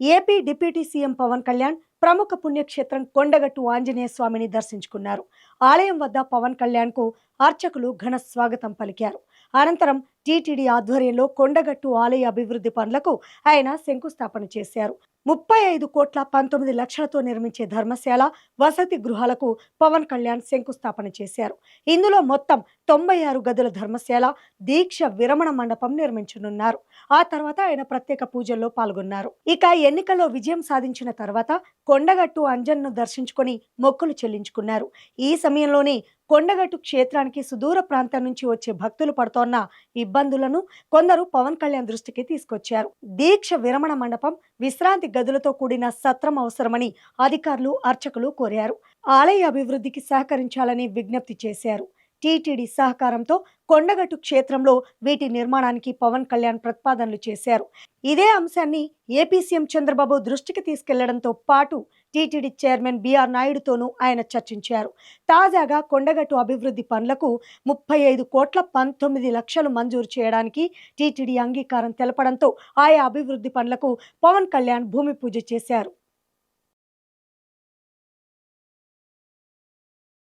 AP deputy CM Pawan Kalyan ప్రముఖ పుణ్యక్షేత్రం కొండగట్టు ఆంజనేయ స్వామిని దర్శించుకున్నారు. ఆలయం వద్ద పవన్ కళ్యాణ్ కు అర్చకులు ఘన స్వాగతం పలికారు. అనంతరం టీటీడీ ఆధ్వర్యంలో కొండగట్టు ఆలయ అభివృద్ధి పనులకు ఆయన శంకుస్థాపన చేశారు. 35,19,00,000తో నిర్మించే ధర్మశాల, వసతి గృహాలకు పవన్ కళ్యాణ్ శంకుస్థాపన చేశారు. ఇందులో మొత్తం 96 గదుల ధర్మశాల, దీక్ష విరమణ మండపం నిర్మించనున్నారు. ఆ తర్వాత ఆయన ప్రత్యేక పూజల్లో పాల్గొన్నారు. ఇక ఎన్నికల్లో విజయం సాధించిన తర్వాత కొండగట్టు అంజన్ను దర్శించుకొని మొక్కులు చెల్లించుకున్నారు. ఈ సమయంలోనే కొండగట్టు క్షేత్రానికి సుదూర ప్రాంతం నుంచి వచ్చే భక్తులు పడుతోన్న ఇబ్బందులను కొందరు పవన్ కళ్యాణ్ దృష్టికి తీసుకొచ్చారు. దీక్ష విరమణ మండపం, విశ్రాంతి గదులతో కూడిన సత్రం అవసరమని అధికారులు, అర్చకులు కోరారు. ఆలయ అభివృద్ధికి సహకరించాలని విజ్ఞప్తి చేశారు. టీటీడీ సహకారంతో కొండగట్టు క్షేత్రంలో వీటి నిర్మాణానికి పవన్ కళ్యాణ్ ప్రతిపాదనలు చేశారు. ఇదే అంశాన్ని ఏపీ సీఎం చంద్రబాబు దృష్టికి తీసుకెళ్లడంతో పాటు టీటీడీ చైర్మన్ బిఆర్ నాయుడుతోనూ ఆయన చర్చించారు. తాజాగా కొండగట్టు అభివృద్ధి పనులకు 35,19,00,000 మంజూరు చేయడానికి టీటీడీ అంగీకారం తెలపడంతో ఆయా అభివృద్ధి పనులకు పవన్ కళ్యాణ్ భూమి పూజ చేశారు.